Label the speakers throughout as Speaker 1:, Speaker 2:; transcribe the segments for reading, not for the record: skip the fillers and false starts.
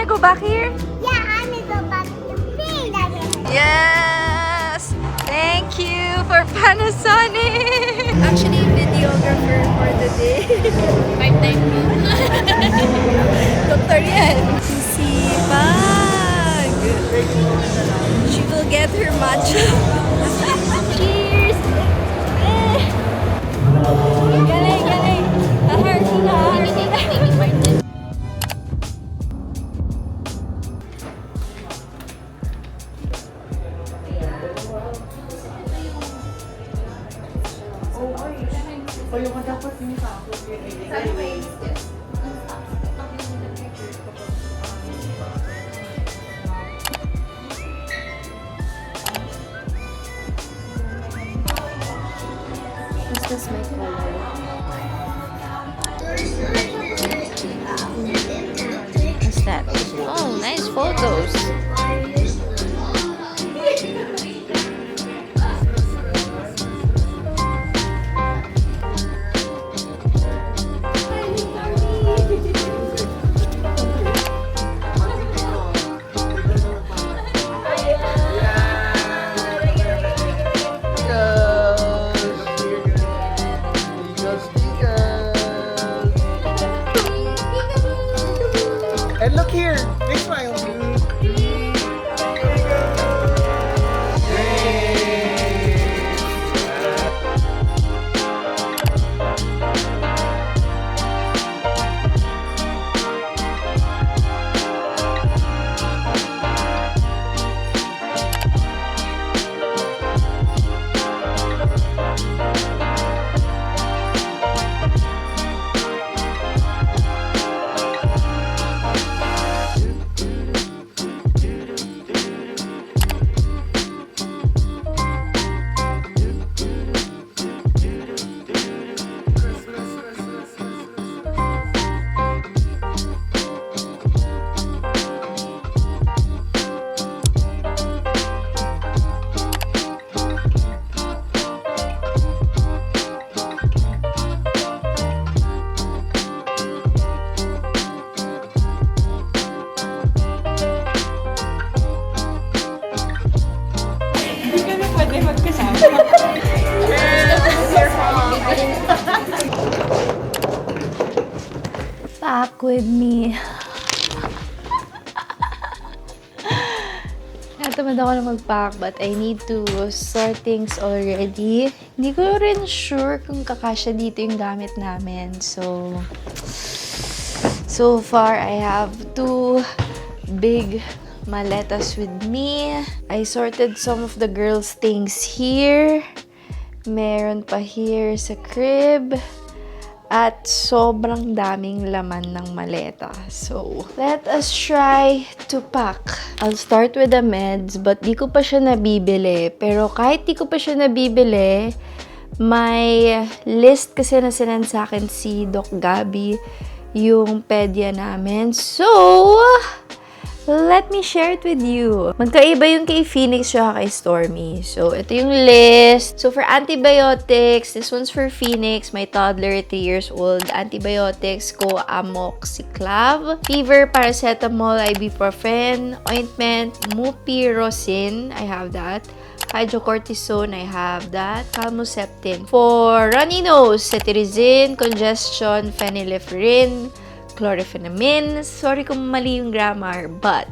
Speaker 1: wanna go back here?
Speaker 2: Yeah, I'm gonna go back to play again.
Speaker 1: Yes! Thank you for Panasonic! Actually, videographer for the day.
Speaker 3: Part-time po.
Speaker 1: Doktor yan. Sipag! She will get her matcha. Cheers! Eh. Galing, galing! Ahar ko na, ahar ko na.
Speaker 3: Is this my color? What's that? Oh, nice photos.
Speaker 4: And look here, big smile.
Speaker 1: Back with me. Natamad ako na mag-pack but I need to sort things already. Hindi ko rin sure kung kakasya dito yung gamit namin. So far, I have 2 big maletas with me. I sorted some of the girls' things here. Meron pa here sa crib. At sobrang daming laman ng maleta. So, let us try to pack. I'll start with the meds, but di ko pa siya nabibili. Pero kahit di ko pa siya nabibili, may list kasi na sinend sa akin si Doc Gabi, yung pedya namin. So, let me share it with you. Magkaiba yung kay Phoenix siya kay Stormy. So, ito yung list. So, for antibiotics, this one's for Phoenix, my toddler, 3 years old. Antibiotics ko, amoxiclav. Fever, paracetamol, ibuprofen. Ointment, mupirocin. I have that. Hydrocortisone, I have that. Calmoseptin. For runny nose, cetirizine, congestion, phenylephrine, chlorpheniramine. Sorry kung mali yung grammar, but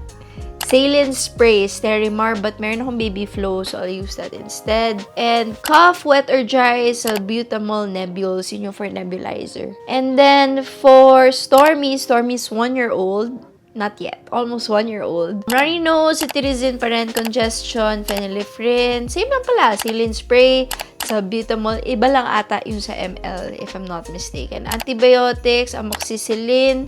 Speaker 1: saline spray, Sterimar, but meron akong baby flow, so I'll use that instead. And cough, wet or dry, salbutamol nebules, yun yung for nebulizer. And then for Stormy's 1-year-old, not yet, almost 1-year-old. Runny nose, cetirizine pa rin, congestion, phenylephrine, same lang pala, saline spray, salbutamol, iba lang ata yung sa ml, if I'm not mistaken. Antibiotics, amoxicillin,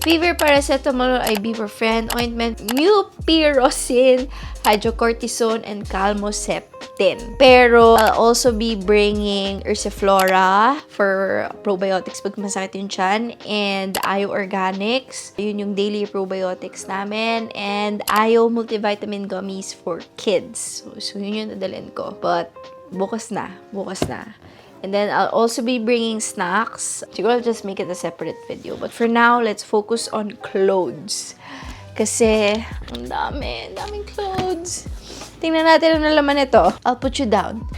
Speaker 1: fever, paracetamol, ibuprofen, ointment, mupirocin, hydrocortisone, and calmoseptin. Pero I'll also be bringing Ursiflora for probiotics pag masakit yung tiyan, and Ayo Organics, yun yung daily probiotics namin, and Ayo multivitamin gummies for kids. So yun yung nadalhin ko. But bukas na. And then I'll also be bringing snacks. Siguro I'll just make it a separate video. But for now, let's focus on clothes. Kasi, ang daming clothes. Tingnan natin ang laman nito. I'll put you down.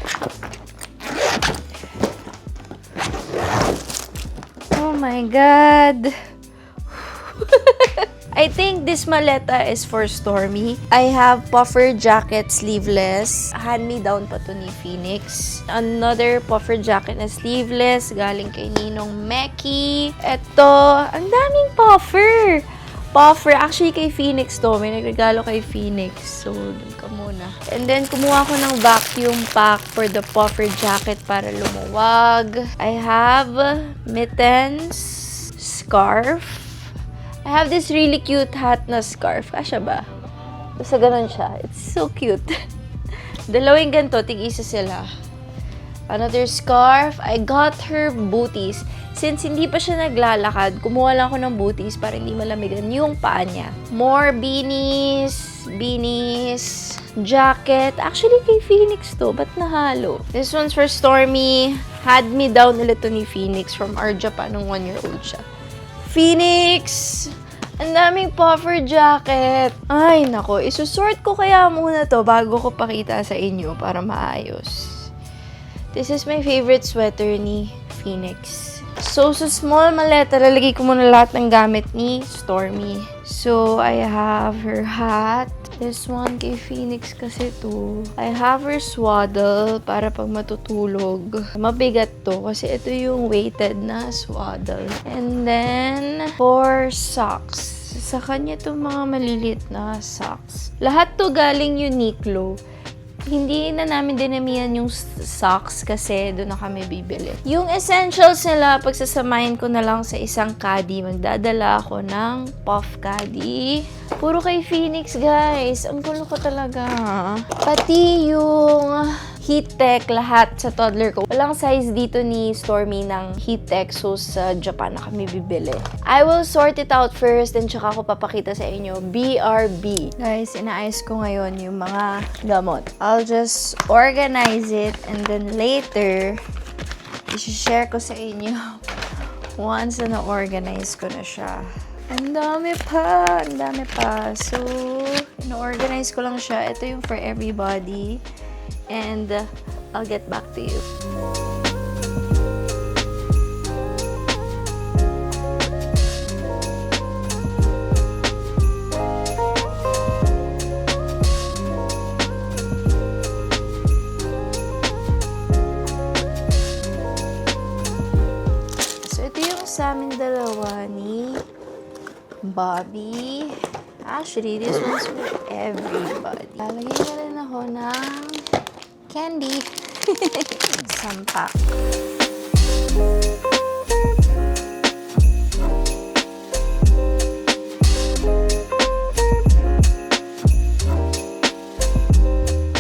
Speaker 1: Oh my God. I think this maleta is for Stormy. I have puffer jacket sleeveless. Hand-me-down pa to ni Phoenix. Another puffer jacket na sleeveless. Galing kay Ninong Meki. Ito, ang daming puffer. Puffer. Actually, kay Phoenix to. May nagregalo kay Phoenix. So, dun ka muna. And then, kumuha ko ng vacuum pack for the puffer jacket para lumuwag. I have mittens, scarf. I have this really cute hat na scarf. Kasya ba? Basta ganun siya. It's so cute. Dalawang ganito, tig-isa sila. Another scarf. I got her booties. Since hindi pa siya naglalakad, kumuha lang ako ng booties para hindi malamigan yung paa niya. More beanies, jacket. Actually, kay Phoenix to. Ba't nahalo? This one's for Stormy. Had me down ulit to ni Phoenix from our Japan nung 1-year-old siya. Phoenix! Ang daming puffer jacket. Ay, nako. Isusort ko kaya muna to bago ko pakita sa inyo para maayos. This is my favorite sweater ni Phoenix. So, sa small maleta, lalagay ko muna lahat ng gamit ni Stormy. So, I have her hat. This one kay Phoenix kasi to. I have her swaddle para pag matutulog. Mabigat to kasi ito yung weighted na swaddle. And then, for socks. Sa kanya itong mga maliliit na socks. Lahat to galing Uniqlo. Hindi na namin dinamihan yung socks kasi doon na kami bibili. Yung essentials nila, pagsasamahin ko na lang sa isang caddy. Magdadala ako ng puff caddy. Puro kay Phoenix, guys. Ang gulo ko talaga. Pati yung heat tech, lahat sa toddler ko. Walang size dito ni Stormy ng heat tech, so sa Japan na kami bibili. I will sort it out first, and tsaka ko papakita sa inyo. BRB. Guys, inaayos ko ngayon yung mga gamot. I'll just organize it, and then later, i-share ko sa inyo once na na-organize ko na siya. Ang dami pa! So, ino-organize ko lang siya. Ito yung for everybody. And I'll get back to you. So, ito yung sa amin dalawa ni Bobby. Actually, this one's for everybody. Lalagyan na rin ako ng candy. Sampak.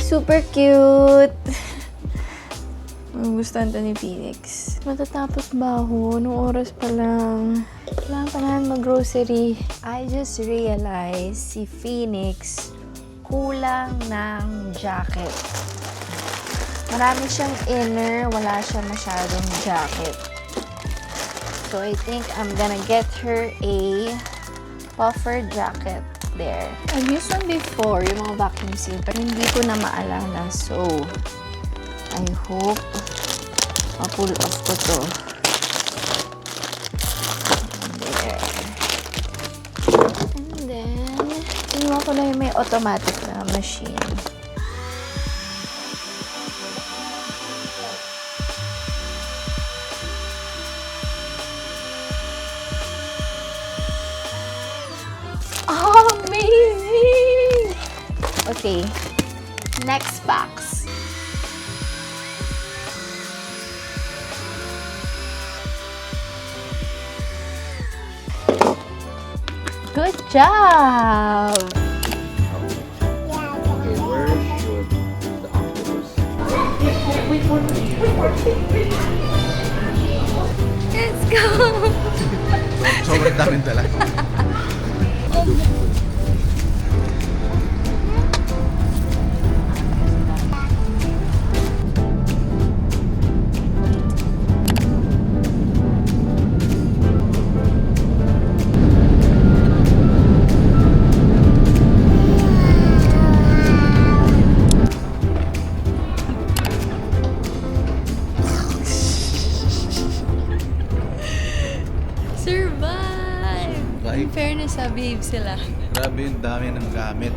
Speaker 1: Super cute. Gustuhan to ni Phoenix. Matatapos ba ako? Anong oras pa lang? Kailangan pa naman mag-grocery. I just realized si Phoenix kulang ng jacket. Marami siyang inner, wala siya masyadong jacket. So, I think I'm gonna get her a puffer jacket there. I've used one before, yung mga vacuum seal, pero hindi ko na maalala. So, I hope ma-pull off ko to. There. And then, iniwan ko na yung may automatic na machine. Amazing! Okay, next box. Good job!
Speaker 4: Okay, where should the octopus?
Speaker 1: Let's go!
Speaker 4: Sobrang daming dala.
Speaker 3: Nag-behave sila.
Speaker 5: Grabe yung dami ng gamit.